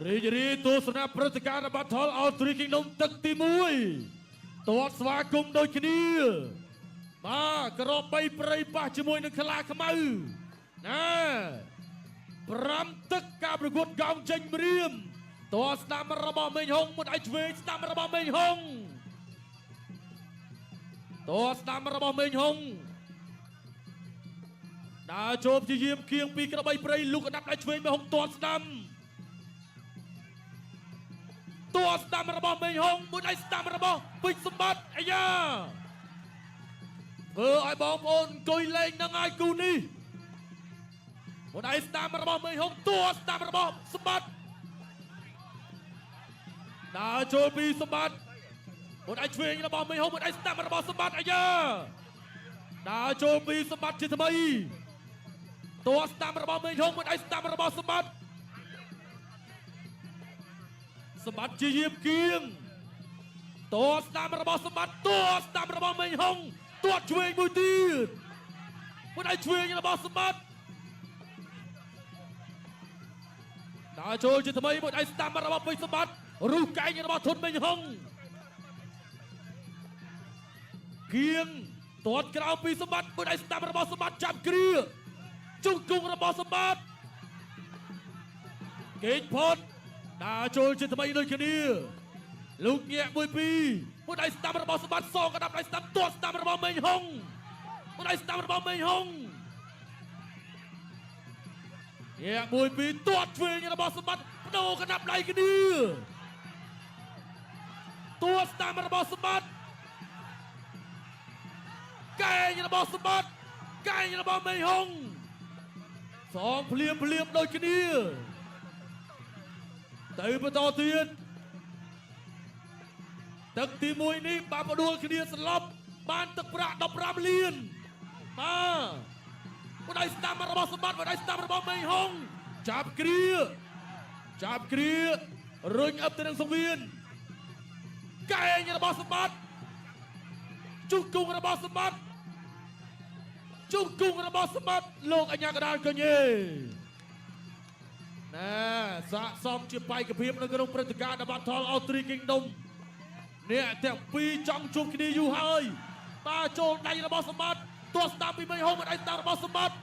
រីទស្សនៈព្រឹត្តិការណ៍របស់ថលអល់ទ្រីគីងដុំទឹកទី1តតស្វាគមន៍ដូចគ្នាបាទក្រប3ព្រៃប៉ះជាមួយនឹងខ្លាខ្មៅណា5ទឹកការប្រកួតកោងចេញព្រាមតស្ដាំរបស់មេងហុងមុនឯឆ្វេងស្ដាំរបស់មេងហុងតស្ដាំរបស់មេងហុងដើរចូលព្យាយាមគៀងពីក្រប3ព្រៃលុកកណ្ដាប់ដៃឆ្វេងមេងហុងតស្ដាំរបស់មេងហុងមួយដៃស្ដាំរបស់ពេជ្រសម្បត្តិអាយ៉ាធ្វើឲ្យបងប្អូនអង្គុយលេងនឹងហើយគូនេះមួយដៃស្ដាំរបស់មេងហុងស្ដាំរបស់សម្បត្តិដើរចូលពីសម្បត្តិមួយដៃឆ្វេងរបស់មេងហុងមួយដៃស្ដាំរបស់សម្បត្តិអាយ៉ាដើរចូលពីសម្បត្តិជាថ្មីស្ដាំរបស់មេងហុងមួយដៃស្ដាំរបស់សម្បត្តិសម្បត្តិជាយាមគៀងស្ដាំរបស់សម្បត្តិស្ដាំរបស់មេងហុងឆ្វេងមួយទៀតមួយដៃឆ្វេងរបស់សម្បត្តិដើរចូលជាថ្មីមួយដៃស្ដាំរបស់ពេជ្រសម្បត្តិរុះកែងរបស់ធុនមេងហុងគៀងក្រៅពីសម្បត្តិមួយដៃស្ដាំរបស់សម្បត្តិចាប់គ្រាជង្គង់របស់សម្បត្តិកេងផុតដើរចូលជាថ្មីដូចគ្នាលោកញាក់មួយដៃស្ដាំរបស់សម្បត្តិសងកណ្ដាប់ដៃស្ដាំស្ដាំរបស់មេងហុងមួយដៃស្ដាំរបស់មេងហុងញាក់ឆ្វេងរបស់សម្បត្តិបដូរកណ្ដាប់ដៃគ្នាស្ដាំរបស់សម្បត្តិកែងរបស់សម្បត្តិកែងរបស់មេងហុងសងភ្លាមដូចគ្នាទៅបន្តទៀតទឹកទី1នេះបាបដួលគ្នាស្លាប់បានទឹកប្រាក់15លានបាទមួយដៃស្ដាំរបស់សម្បត្តិមួយដៃស្ដាំរបស់មេងហុងចាប់គ្រារុញអឹបទៅនឹងសង្វៀនកែងរបស់សម្បត្តិជង្គង់របស់សម្បត្តិលោកអញ្ញាកដាលកញេណែសាកសមជាបេក្ខភាពនៅក្នុងព្រឹត្តិការណ៍បាត់ថលអល់ទ្រីគីងដុំអ្នកទាំងពីរចង់ជួបគ្នាយូរហើយតាចូលដៃរបស់សម្បត្តិស្ដាំពីមេងហុងមួយដៃស្ដាំរបស់សម្បត្តិ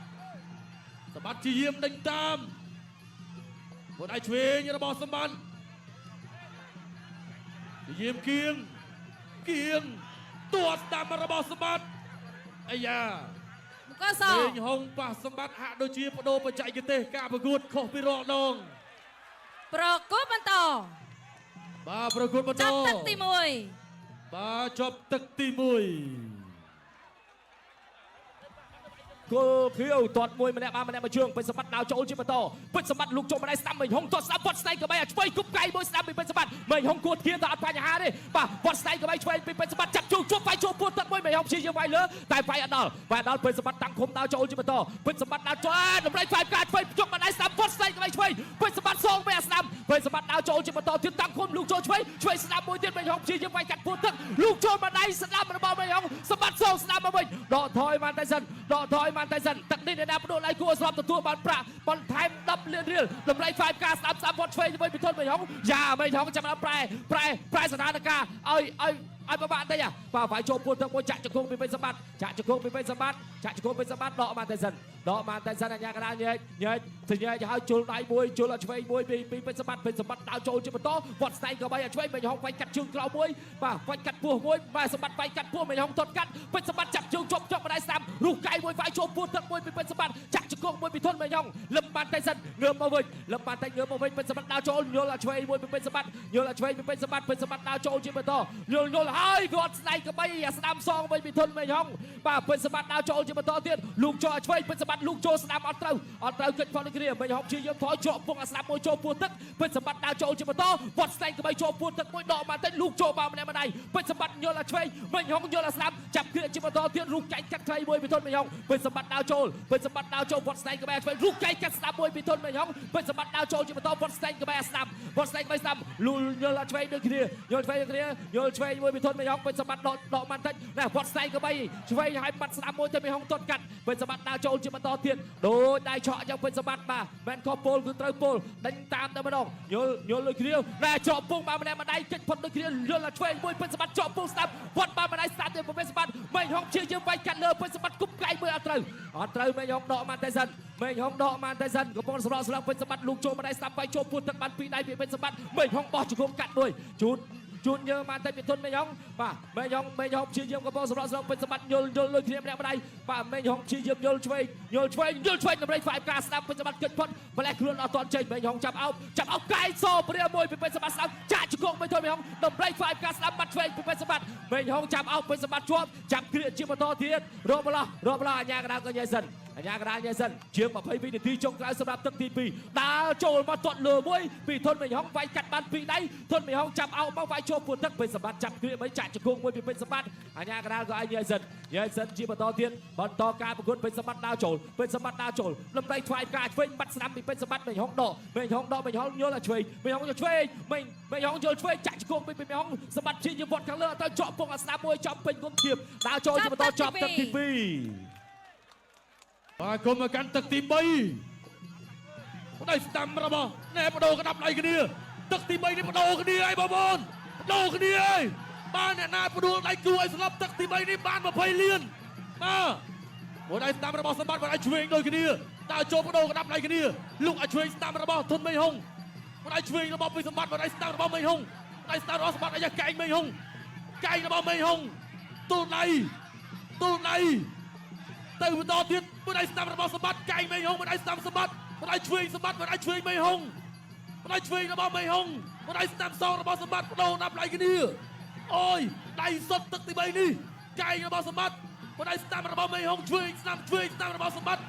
ជាយាមដេញតាមមួយដៃឆ្វេងរបស់សម្បត្តិជាយាមគៀងស្ដាំរបស់សម្បត្តិអាយ៉ាមេងហុងប៉ះសម្បត្តិហាក់ដូចជាបដូរបច្ចេកទេសការប្រកួតខុសពីរាល់ដងប្រកួតបន្តបាទប្រកួតបន្តចាប់ទឹកទី1បាទចប់ទឹកទី1គល់ខៀវទាត់មួយម្នាក់មកជើងពេជ្រសម្បត្តិដើរចូលជាបន្តពេជ្រសម្បត្តិលោកចូលម្ដាយស្ដាំមេងហុងទាត់ស្ដាំវត្តស្នែកក្បៃឆ្វេងគប់កៃមួយស្ដាំពីពេជ្រសម្បត្តិមេងហុងគួតធៀងទៅអត់បញ្ហាទេបាទវត្តស្នែកក្បៃឆ្វេងពីពេជ្រសម្បត្តិចាប់ជួបវាយចូលពួតទឹកមួយមេងហុងព្យាយាមវាយលើតែវាយអត់ដល់ពេជ្រសម្បត្តិតាំងឃុំដើរចូលជាបន្តពេជ្រសម្បត្តិដើរចូលតម្រៃវាយការឆ្វេងជប់ម្ដាយស្ដាំវត្តស្នែកក្បៃឆ្វេងពេជ្រសម្បត្តិសងវាស្ដាំពេជ្រសម្បត្តិដើរចូលជាបន្តទៀតតាំងឃុំលោកចូលឆ្វេងស្ដាំមួយទៀតមេងហុងព្យាយាមវាយកាត់ពួតទឹកលោកចូលម្ដាយស្ដាំរបស់មេងហុងសម្បត្តិសងស្ដាំមកវិញដកថយបានតែសិនទឹកនេះអ្នកណាបដូរដៃគួរស្រាប់ទទួលបានប្រាក់បន្ថែម10លានរៀលតម្លៃ5ការស្ដាប់វត្តឆ្វេងជាមួយពិធនមេងហុងយ៉ាមេងហុងចាំដល់ប្រែស្ថានភាពឲ្យប្របាក់តិចបាទវាយចូលពួតទឹកមួយចាក់ជង្គង់ពីពេជ្រសម្បត្តិដកបានតែសិនអញ្ញាកដាលញែកឲ្យជុលដៃមួយជុលឆ្វេងមួយពីពេជ្រសម្បត្តិដើរចូលជាបន្តវត្តស្នែកក៏បីឆ្វេងមេងហុងវាយកាត់ជើងក្រោមមួយបាទវាយកាត់ពោះមួយបាទសម្បត្តិវាយកាត់ពោះមេងហុងទាត់កាត់ពេជ្រសម្បត្តិចាប់ជើងជាប់ម្ដាយស្ដាំរុះកៃមួយវាយចូលពួតទឹកមួយពីពេជ្រសម្បត្តិចាក់ជង្គង់មួយពីធនមេងហុងលឹមបានតែសិនងើបមកវិញពេជ្រសម្បត្តិដើរចូលយល់ឆ្វេងមួយពីពេជ្រសម្បត្តិពេជ្រសម្បត្តិដើរចូលជាបន្តយល់ហើយវត្តស្នែកក៏បីស្ដាំសងវិញពីធនមេងហុងបាទពេជ្រសម្បត្តិដើរចូលជាបន្តទៀតលោកចូលឆ្វេងពេជ្រសម្បត្តិលោកចូលស្ដាំអត់ត្រូវកិច្ចផលនេះគ្នាមេងហុងជាយើងថយជាប់ពងអាស្ដាំមួយចូលពួតទឹកពេជ្រសម្បត្តិដើរចូលជាបន្តវត្តស្នែកក៏បីចូលពួតទឹកមួយដកបានតែលោកចូលមកម្នាក់ម្ដាយពេជ្រសម្បត្តិយល់ឆ្វេងមេងហុងយល់ស្ដាំចាប់គ្រាជាបន្តទៀតរូបចែកកាត់ខ្លីមួយពីធនមេងហុងពេជ្រសម្បត្តិដើរចូលវត្តស្នែកក៏បីឆ្វេងរូបចែកកាត់ស្ដាំមួយពីធនមេងហុងពេជ្រសម្បត្តិដើរចូលជាបន្តវត្តស្នែកក៏បីស្ដាំលូលយល់ឆ្វេងដូចគ្នាយល់ឆ្វេងមួយពីធ ធនមេហុងពេញសម្បត្តិដកបានតិចណែវត្តស្នៃក៏បីឆ្វេងឲ្យបាត់ស្ដាំមួយទៅមេហុងទាត់កាត់ពេញសម្បត្តិដើរចូលជាបន្តទៀតដោយដៃឆក់យ៉ាងពេញសម្បត្តិបាទមិនខុសពលគឺត្រូវពលដេញតាមទៅម្ដងយល់លើគ្រាវណែជាប់ពុងបានម្នាក់ម្ដាយកិច្ចផុតលើគ្រាវយល់ឆ្វេងមួយពេញសម្បត្តិជាប់ពុងស្ដាប់វត្តបានម្ដាយស្ដាប់ទៅពេញសម្បត្តិមេហុងជាយើងវាយកាត់លើពេញសម្បត្តិគប់ក្លែងមួយអត់ត្រូវមេហុងដកបានតែសិនមេហុងដកបានតែសិនកំពុងសម្រក់ស្លឹកពេញសម្បត្តិលោកចូលម្ដាយស្ដាប់វាយចូលពោះទឹកបានពីដៃពេញសម្បត្តិមេហុងបោះជង្គង់កាត់មួយជូនយើងបានតែពីទុនមេហុងបាទមេហុងព្យាយាមកំពុងសម្រាប់ស្រុកពេញសម្បត្តិយល់លើគ្នាម្នាក់ម្ដាយបាទមេហុងព្យាយាមយល់ឆ្វេងដើម្បីផ្សាយការស្ដាប់ពេញសម្បត្តិគិតផុតម្លេះខ្លួនអត់ទាន់ចេញមេហុងចាប់អោបកាយសព្រាមួយពីពេញសម្បត្តិស្ដាប់ចាក់ជង្គង់មេធុនមេហុងដើម្បីផ្សាយការស្ដាប់បាត់ឆ្វេងពីពេញសម្បត្តិមេហុងចាប់អោបពេញសម្បត្តិជាប់ចាប់គ្រាជាបន្តទៀតរកម្លោះអញ្ញាកណ្ដាលក៏ញ៉ៃសិនជាង22នាទីចុងក្រោយសម្រាប់ទឹកទី2ដើរចូលមកទាត់លើមួយពីធនមេហុងវាយកាត់បានពីដៃធនមេហុងចាប់អោបមកវាយចូលពោះទឹកពេញសម្បត្តិចាប់គ្រាបីចាក់ជង្គង់មួយពីពេញសម្បត្តិអញ្ញាកណ្ដាលក៏ឲ្យញ៉ៃសិនជាបន្តទៀតបន្តការប្រកួតពេញសម្បត្តិដើរចូលដើម្បីថ្វាយការឆ្វេងបាត់ស្ដាំពីពេញសម្បត្តិមេហុងដកមេហុងយល់ឆ្វេងមេហុងយល់ឆ្វេងមេហុងយល់ឆ្វេងចាក់ជង្គង់ពីមេហុងសម្បត្តិជាវត្តខាងលើទៅជាប់ពងអាស្ដាប់មួយចំពេញគុំធៀបដើរចូលជាបន្តចាប់ទឹកទី2បាទគុំមកកាន់ទឹកទី3ដៃស្ដាំរបស់ណែបដូរក្តាប់ដៃគ្នាទឹកទី3នេះបដូរគ្នាហើយបងប្អូនបដូរគ្នាហើយបាទអ្នកណាបដូរដៃគូឲ្យស្លាប់ទឹកទី3នេះបាន20លានបាទមួយដៃស្ដាំរបស់សម្បត្តិមួយដៃឆ្វេងដូចគ្នាដើរចូលបដូរក្តាប់ដៃគ្នាលោកឲ្យឆ្វេងស្ដាំរបស់ធនមេហុងមួយដៃឆ្វេងរបស់ពីសម្បត្តិមួយដៃស្ដាំរបស់មេហុងដៃស្ដាំរបស់សម្បត្តិអាយ៉ាកែងមេហុងកែងរបស់មេហុងទូដៃទៅបន្តទៀតមួយដៃស្ដាំរបស់សម្បត្តិកែងមេហុងមួយដៃស្ដាំសម្បត្តិមួយដៃឆ្វេងសម្បត្តិមួយដៃឆ្វេងមេហុងមួយដៃឆ្វេងរបស់មេហុងមួយដៃស្ដាំសងរបស់សម្បត្តិបដូរដាក់ដៃគ្នាអូយដៃសុតទឹកទី3នេះកែងរបស់សម្បត្តិមួយដៃស្ដាំរបស់មេហុងឆ្វេងស្ដាំរបស់សម្បត្តិ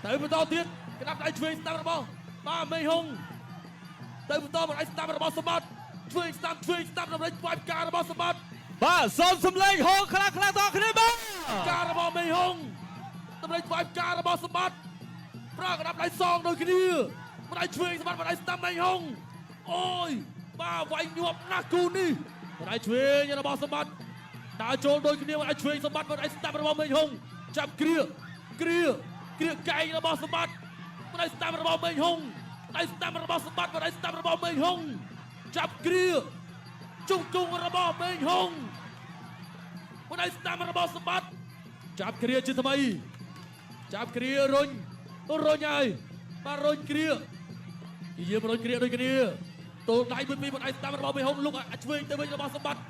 ទៅបន្តទៀតក្តាប់ដៃឆ្វេងស្ដាំរបស់បាទមេហុងទៅបន្តមួយដៃស្ដាំរបស់សម្បត្តិឆ្វេងស្ដាំដើម្បីផ្វាយការរបស់សម្បត្តិបាទសូមសម្លេងហោខ្លាំងៗដល់គ្នាបាទការរបស់មេហុងដើម្បីផ្វាយការរបស់សម្បត្តិប្រើក្តាប់ដៃសងដូចគ្នាមួយដៃឆ្វេងសម្បត្តិមួយដៃស្ដាំមេហុងអូយបាទវាយញាប់ណាស់គូនេះមួយដៃឆ្វេងរបស់សម្បត្តិដើរចូលដូចគ្នាមួយដៃឆ្វេងសម្បត្តិមួយដៃស្ដាំរបស់មេហុងចាប់គ្រាកែងរបស់សម្បត្តិមួយដៃស្ដាំរបស់មេហុងដៃស្ដាំរបស់សម្បត្តិមួយដៃស្ដាំរបស់មេហុងចាប់គ្រាជង្គង់របស់មេហុងមួយដៃស្ដាំរបស់សម្បត្តិចាប់គ្រាជាថ្មីចាប់គ្រារុញហើយបាទរុញគ្រាយាមរុញគ្រាដូចគ្នាតូលដៃមួយពីមួយដៃស្ដាំរបស់មេហុងលោកអាចឆ្វេងទៅវិញរបស់សម្បត្តិ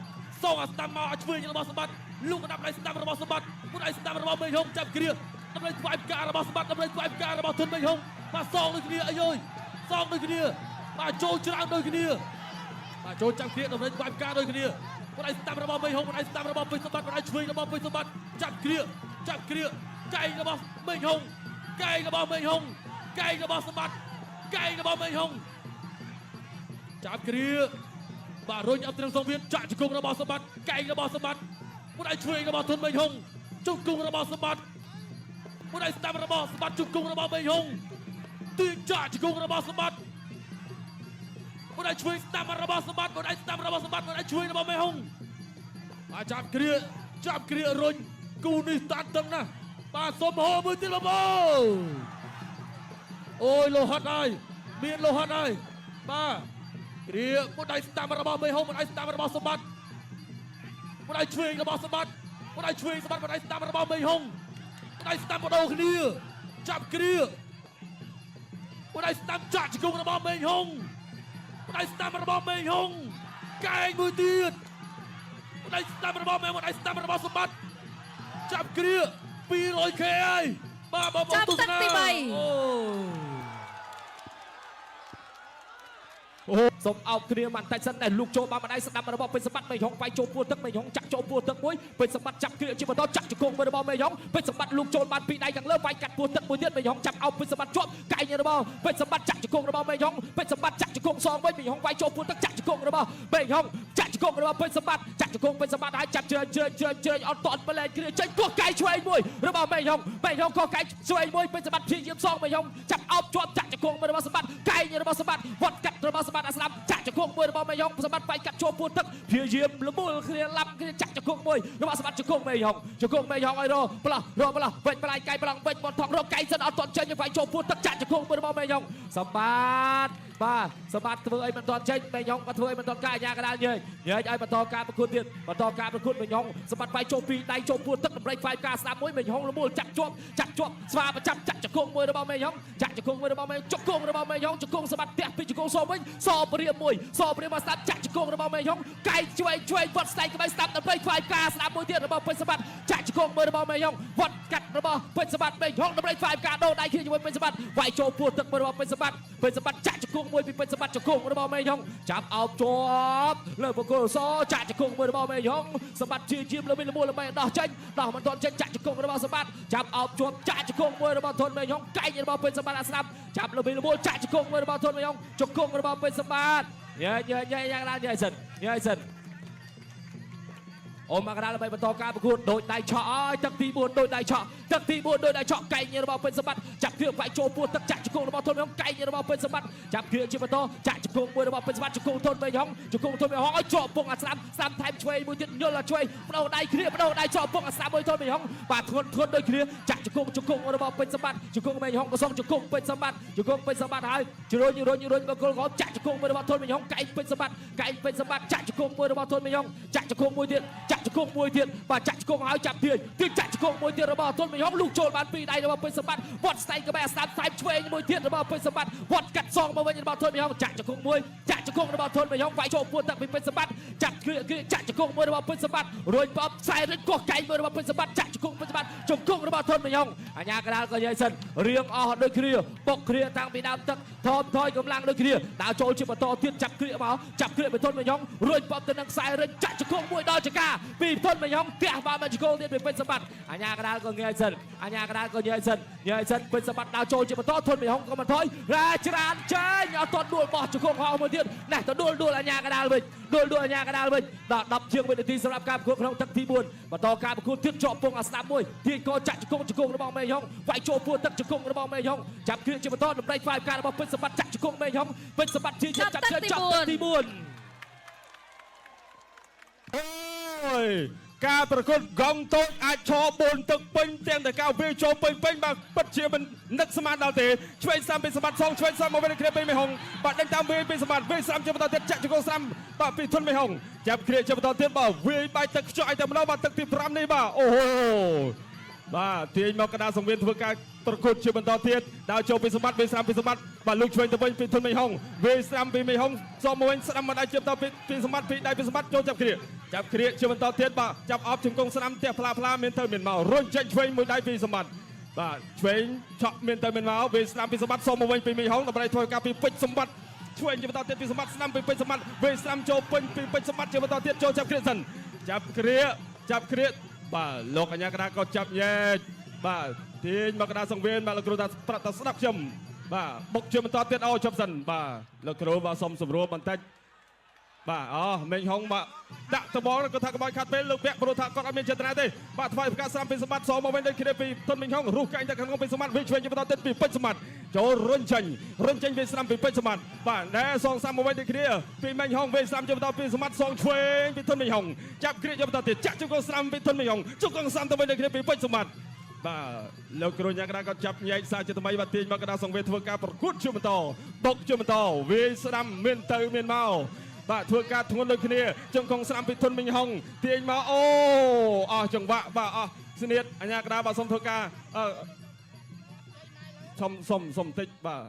សងអាស្ដាំមកអាចឆ្វេងរបស់សម្បត្តិលោកដាក់ដៃស្ដាំរបស់សម្បត្តិមួយដៃស្ដាំរបស់មេហុងចាប់គ្រាដើម្បីផ្វាយផ្ការបស់សម្បត្តិដើម្បីផ្វាយផ្ការបស់ធនមេហុងបាទសងដូចគ្នាអីយសងដូចគ្នាបាទចូលច្រើនដូចគ្នាបាទចូលចាប់គ្រាដើម្បីផ្វាយផ្កាដូចគ្នាមួយដៃស្ដាំរបស់មេហុងមួយដៃស្ដាំរបស់ពេជ្រសម្បត្តិមួយដៃឆ្វេងរបស់ពេជ្រសម្បត្តិចាប់គ្រាកែងរបស់មេហុងកែងរបស់មេហុងកែងរបស់សម្បត្តិកែងរបស់មេហុងចាប់គ្រាបាទរុញអត់ត្រឹមសងវៀនចាក់ជង្គង់របស់សម្បត្តិកែងរបស់សម្បត្តិមួយដៃឆ្វេងរបស់ធនមេហុងជង្គង់របស់សម្បត្តិមួយដៃស្ដាំរបស់សម្បត្តិជង្គង់របស់មេហុងទីចាក់ជង្គង់របស់សម្បត្តិមួយដៃឆ្វេងស្ដាំរបស់សម្បត្តិមួយដៃស្ដាំរបស់សម្បត្តិមួយដៃឆ្វេងរបស់មេហុងបាទចាប់គ្រារុញគូនេះតាន់តឹងណាស់បាទសុំហោមួយទៀតបងប្អូនអូយលោហិតហើយមានលោហិតហើយបាទគ្រាមួយដៃស្ដាំរបស់មេហុងមួយដៃស្ដាំរបស់សម្បត្តិមួយដៃឆ្វេងរបស់សម្បត្តិមួយដៃឆ្វេងសម្បត្តិមួយដៃស្ដាំរបស់មេហុងមួយដៃស្ដាំបដូរគ្នាចាប់គ្រាមួយដៃស្ដាំចាក់ជង្គង់របស់មេហុងមួយដៃស្ដាំរបស់មេហុងកែងមួយទៀតមួយដៃស្ដាំរបស់មេមួយដៃស្ដាំរបស់សម្បត្តិចាប់គ្រា 200k ហើយបាទបងប្អូនទស្សនាអូសូមអោបគ្នាបានតែសិនតែលោកចូលបានម្ដាយស្ដាប់របស់ពេជ្រសម្បត្តិមេហុងវាយចូលពោះទឹកមេហុងចាក់ចូលពោះទឹកមួយពេជ្រសម្បត្តិចាប់គ្រាជាបន្តចាក់ជង្គង់របស់មេហុងពេជ្រសម្បត្តិលោកចូលបានពីដៃខាងលើវាយកាត់ពោះទឹកមួយទៀតមេហុងចាប់អោបពេជ្រសម្បត្តិជាប់កែងរបស់ពេជ្រសម្បត្តិចាក់ជង្គង់របស់មេហុងពេជ្រសម្បត្តិចាក់ជង្គង់សងវិញមេហុងវាយចូលពោះទឹកចាក់ជង្គង់របស់មេហុងចាក់ជង្គង់របស់ពេជ្រសម្បត្តិចាក់ជង្គង់ពេជ្រសម្បត្តិហើយចាប់ជើងអត់តន់បលែងគ្រាចេញគោះកែងឆ្វេងមួយរបស់មេហុងគោះកែងឆ្វេងមួយពេជ្រសម្បត្តិព្យាយាមសងមេហុងចាប់អោបជាប់ចាក់ជង្គង់របស់សម្បត្តិកែងរបស់សម្បត្តិវត្តកាត់របស់សម្បត្តិអាស្ដាំចាក់ជង្គ គង់មួយរបស់មេយងសម្បត្តិបាយកាត់ចូលពួនទឹកព្យាយាមលមូលគ្នាឡាប់គ្នាចាក់ជង្គង់មួយរបស់សម្បត្តិជង្គង់មេយងឲ្យរប្លោះវិញបលាយកៃប្រឡងវិញបនថងរកកៃសិនអត់ទាន់ចេញវាយចូលពួនទឹកចាក់ជង្គង់មួយរបស់មេយងសម្បត្តិបាទសម្បត្តិធ្វើអីមិនទាន់ចេញមេយងក៏ធ្វើអីមិនទាន់កាយអាញាកដាលញែកឲ្យបន្តការប្រកួតទៀតបន្តការប្រកួតមេយងសម្បត្តិវាយចូលពីដៃចូលពួនទឹកតម្រៃ5ការស្ដាប់មួយមេយងលមូលចាក់ជាប់ស្វាប្រចាំចាក់ជង្គង់មួយរបស់មេយងចាក់ជង្គង់មួយរបស់មេជង្គង់របស់មេយងជង្គង់សម្បត្តិផ្ទះពីជង្គង់សវិញសព្រាមមួយស្ដាប់ចាក់ជង្គង់របស់មេយងកៃឆ្វេងវត្តស្ដេចក្បៃស្ដាប់ដើម្បីខ្វាយការស្ដាប់មួយទៀតរបស់ពេជ្រសម្បត្តិចាក់ជង្គង់មួយរបស់មេយងវត្តកាត់របស់ពេជ្រសម្បត្តិមេយងដើម្បីខ្វាយការដូរដៃគ្នាជាមួយពេជ្រសម្បត្តិវាយចូលពួនទឹកមួយរបស់ពេជ្រសម្បត្តិចាក់ជង្គង់មួយពីពេជ្រសម្បត្តិជង្គង់របស់មេយងចាប់អោបជាប់លើបង្គោលសចាក់ជង្គង់មួយរបស់មេយងសម្បត្តិជាជាមល្បីដោះចេញដោះមិនទាន់ចេញចាក់ជង្គង់របស់សម្បត្តិចាប់អោបជាប់ចាក់ជង្គង់មួយរបស់ធនមេយងកៃរបស់ពេជ្រសម្បត្តិអាស្ដាប់ចាប់ល្បីចាក់ជង្គង់មួយរបស់ធនមេយងជង្គង់របស់ពេជ្រសម្បត្តិញ៉ៃយ៉ាងណាញ៉ៃសិនអូមកកណ្ដាលដើម្បីបន្តការប្រកួតដូចដៃឆក់ឲ្យទឹកទី4ដូចដៃឆក់កែងរបស់ពេជ្រសម្បត្តិចាប់គ្រឿងវាយចូលពួនទឹកចាក់ជង្គង់របស់ធនមេយងកែងរបស់ពេជ្រសម្បត្តិចាប់គ្រឿងជាបន្តចាក់ជង្គង់មួយរបស់ពេជ្រសម្បត្តិជង្គង់ធនមេយងឲ្យជាប់ពងអាស្ដាំថែមឆ្វេងមួយទៀតយល់ឆ្វេងបដូរដៃជាប់ពងអាស្ដាំមួយធនមេយងបាទធ្ងន់ដូចគ្នាចាក់ជង្គង់របស់ពេជ្រសម្បត្តិជង្គង់មេយងក៏សងជង្គង់ពេជ្រសម្បត្តិហើយជ្រុញបកគលកោចាក់ជង្គង់មួយរបស់ធនមេយងកែងពេជ្រសម្បត្តិចាក់ជង្គង់មួយរបស់ធនមេយងចាក់ជង្គង់មួយទៀតបាទចាក់ជង្គង់ឲ្យចាប់ទៀតចាក់ជង្គង់មួយទៀតរបស់ធនមេយងលូកចូលបានពីដៃរបស់ពេជ្រសម្បត្តិវត្តស្ដេចក្បែរស្ដាប់ថែមឆ្វេងមួយទៀតរបស់ពេជ្រសម្បត្តិវត្តកាត់សងមកវិញរបស់ធនមេយងចាក់ជង្គង់របស់ធនមេយងវាយចូលពួនទឹកពីពេជ្រសម្បត្តិចាក់គ្រាចាក់ជង្គង់មួយរបស់ពេជ្រសម្បត្តិរួចបបខ្សែរិទ្ធកោះកែងមួយរបស់ពេជ្រសម្បត្តិចាក់ជង្គង់ពេជ្រសម្បត្តិជង្គង់របស់ធនមេយងអាញាកដាលក៏យាយសិនរៀងអស់ដូចគ្នាបុកគ្រាតាំងពីដើមទឹកថមថយកម្លាំងដូចគ្នាដើរចូលជាបន្តទៀតចាប់គ្រាពីធនមេយងរួចបបទៅនឹងខ្សែរិទ្ធចាក់ជង្គង់មួយដល់ចកាពីធនមេយងផ្ទះបានមកជង្គង់ទៀតពីពេជ្រសម្បត្តិអាញាកដាលក៏យាយសិនពេជ្រសម្បត្តិដើរចូលជាបន្តធនមេយងក៏មិនថយច្រានចេញអត់ទាន់ដួលបោះជង្គង់ហោមួយទៀតណែទៅដួលអាញាកដាលវិញដល់10ជាងវិនាទីសម្រាប់ការប្រកួតក្នុងទឹកទី4បន្តការប្រកួតទៀតជាប់ពងអាស្ដាប់មួយទាញកោចាក់ជង្គង់របស់មេយងវាយចូលពួនទឹកជង្គង់របស់មេយងចាប់គ្រឿងជាបន្តដើម្បីខ្វាយការរបស់ពេជ្រសម្បត្តិចាក់ជង្គង់មេយងពេជ្រសម្បត្តិជាចាប់ទឹកទី4អូយការប្រកួតកងតូចអាចឈរបូនទឹកពេញទាំងតែការវាចូលពេញបាទពិតជាមិននឹកស្មានដល់ទេឆ្វេងស្ដាំពីសម្បត្តិសងឆ្វេងស្ដាំមកវិញគ្នាពីមេហុងបាទដេញតាមវាពីសម្បត្តិវាស្ដាំជាបន្តទៀតចាក់ជង្គង់ស្ដាំបាទពីធនមេហុងចាប់គ្រាជាបន្តទៀតបាទវាបាយទឹកខ្ជក់ឲ្យតែម្ដងបាទទឹកទី5នេះបាទអូហូបាទទាញមកកណ្ដាលសង្វៀនធ្វើការប្រកួតជាបន្តទៀតដើរចូលពីសម្បត្តិវាស្ដាំពីសម្បត្តិបាទលុកឆ្វេងទៅវិញពីធនមេហុងវាស្ដាំពីមេហុងសមមកវិញស្ដាំមកដៃជាបន្តពីសម្បត្តិពីដៃពីសម្បត្តិចូលចាប់គ្រាជាបន្តទៀតបាទចាប់អបជង្គង់ស្ដាំផ្ទះផ្លាមានទៅមានមករុញចេញឆ្វេងមួយដៃពីសម្បត្តិបាទឆ្វេងឆក់មានទៅមានមកវាស្ដាំពីសម្បត្តិសមមកវិញពីមេហុងដើម្បីធ្វើការពីពេជ្រសម្បត្តិឆ្វេងជាបន្តទៀតពីសម្បត្តិស្ដាំពីពេជ្រសម្បត្តិវាស្ដាំចូលពេញពីពេជ្រសម្បត្តិជាបន្តទៀតចូលចាប់គ្រាសិនចាប់គ្រាបាទលោកអញ្ញាកដាក៏ចាប់ញែកបាទទាញមកកណ្ដាលសង្វៀនបាទលោកគ្រូថាប្រាប់ថាស្ដាប់ខ្ញុំបាទបុកជាបន្តទៀតឲ្យចប់សិនបាទលោកគ្រូបាទសុំសម្រួលបន្តិចបាទមេងហុងបាទដាក់ត្បូងគាត់ថាក្បោចខាត់ពេលលោកពាក់ព្រោះថាគាត់អត់មានចេតនាទេបាទថ្វាយប្រកាសស្រាំពីសម្បត្តិសមកវិញដូចគ្នាពីទុនមេងហុងរុះកែងតែខាងក្នុងពីសម្បត្តិវិញឆ្វេងជាបន្តទៀតពីពេជ្រសម្បត្តិចូលរុញចេញពីស្រាំពីពេជ្រសម្បត្តិបាទដែលសងសាំមកវិញដូចគ្នាពីមេងហុងវិញស្រាំជាបន្តពីសម្បត្តិសងឆ្វេងពីទុនមេងហុងចាប់គ្រាជាបន្តទៀតចាក់ជង្គង់ស្រាំពីទុនមេងហុងជង្គង់ស្រាំទៅវិញដូចគ្នាពីពេជ្រសម្បត្តិបាទលោកគ្រូញ៉ាកដាក៏ចាប់ញែកសារជាថ្មីបាទទាញមកកណ្ដាលសង្វេធ្វើការប្រកួតជាបន្តបុកជាបន្តវាស្ដាំមានទៅមានមកបាទធ្វើការធ្ងន់ដូចគ្នាជង្គង់ស្ដាំពីធនមិញហុងទាញមកអូអស់ចង្វាក់បាទអស់ស្នៀតអញ្ញាកដាបាទសូមធ្វើការសុំតិចបាទ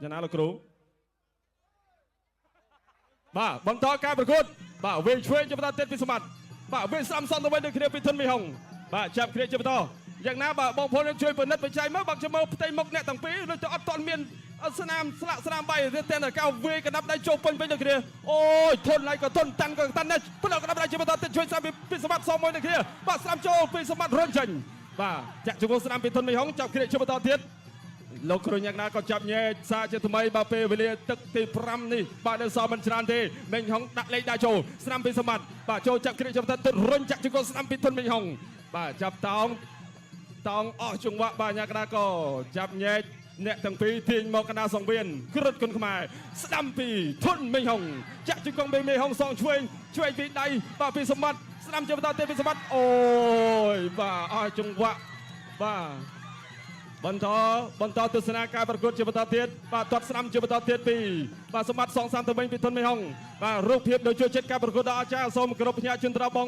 យ៉ាងណាលោកគ្រូបាទបន្តការប្រកួតបាទវិញឆ្វេងជាបន្តទៀតពីសម្បត្តិបាទវិញស្ដាំសន្តិវិញដូចគ្នាពីធនមិញហុងបាទចាប់គ្រាជាបន្តយ៉ាងណាបាទបងប្អូនជួយពិនិត្យបច្ច័យមើលបើខ្ញុំមើលផ្ទៃមុខអ្នកទាំងពីរដូចទៅអត់ទាន់មានស្នាមស្លាកស្នាមបាយទេតែកៅវាយកណ្ដាប់ដៃចូលពេញដូចគ្នាអូយធន់ហើយក៏ធន់តាន់ក៏តាន់ដែរប៉ុន្តែកណ្ដាប់ដៃជាបន្តទៀតជួយស្ដាំពីសម្បត្តិសមមួយដូចគ្នាបាទស្ដាំចូលពីសម្បត្តិរុញចេញបាទចាក់ជង្គង់ស្ដាំពីធន់មិញហុងចាប់គ្រាជាបន្តទៀតលោកគ្រូញ៉ាក់ណាក៏ចាប់ញែកសារជាថ្មីបាទពេលវេលាទឹកទី5នេះបាទនៅសល់មិនច្រើនទេមិញហុងដាក់លេខដាក់ចូលស្ដាំពីសម្បត្តិបាទចូលចាប់គ្រាជាបន្តទៀតរុញចាក់ជង្គង់ស្ដាំពីធន់មិញហុងបាទចាប់តោងអស់ចង្វាក់បាទញ៉ាក់ណាក៏ចាប់ញែក អ្នកទាំងពីរទាញមកកណ្ដាលសង្វៀនគ្រុតគុនខ្មែរស្ដាំពីធុនមេហុងចាក់ជង្គង់មេហុងសងឆ្វេងពីដៃបាទពីសម្បត្តិស្ដាំជាបន្តទៀតពីសម្បត្តិអូយបាទអស់ចង្វាក់បាទបន្តទស្សនាការប្រកួតជាបន្តទៀតបាទទាត់ស្ដាំជាបន្តទៀតពីបាទសម្បត្តិសងសាមទៅវិញពីធុនមេហុងបាទរូបភាពដោយជួយចិត្តការប្រកួតដ៏អស្ចារ្យសូមគោរពផ្ញើជូនត្របង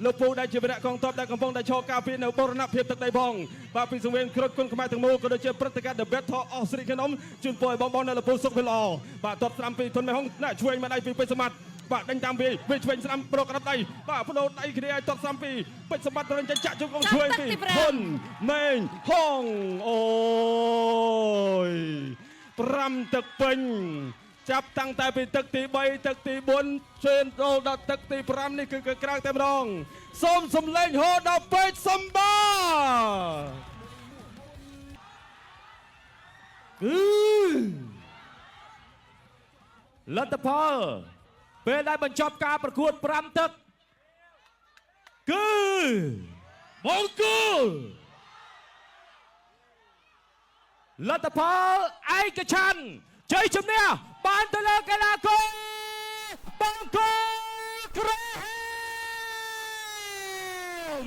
លោកពូដែលជាវីរៈកងទ័ពដែលកំពុងតែឈរការពារនៅបូរណភាពទឹកដីផងបាទពីសង្វៀនគ្រុតគុនខ្មែរទាំងមូលក៏ដូចជាព្រឹត្តិការណ៍ The Battle of Sri Kingdom ជូនពរឲ្យបងនៅលពូសុខភាពល្អបាទទាត់ស្ដាំពីធុនមេហុងណាឆ្វេងមកដៃពីពេជ្រសម្បត្តិបាទដេញតាមវាឆ្វេងស្ដាំប្រកក្តាប់ដៃបាទបដូរដៃគ្នាឲ្យទាត់ស្ដាំពីពេជ្រសម្បត្តិរញចាក់ជង្គង់ឆ្វេងពីធុនមេហុងអូយ5ទឹកពេញចាប់តាំងតែពីទឹកទី3ទឹកទី4ជឿនដល់ទឹកទី5នេះគឺក្រៅតែម្ដងសូមសំលេងហូដល់ពេជ្រសម្បត្តិលទ្ធផលពេលដែលបញ្ចប់ការប្រកួត5ទឹកគឺបង្គោលលទ្ធផលឯកច្ឆន្ទជ័យជំនះបានទៅលើកីឡាករបង្គោលក្រហម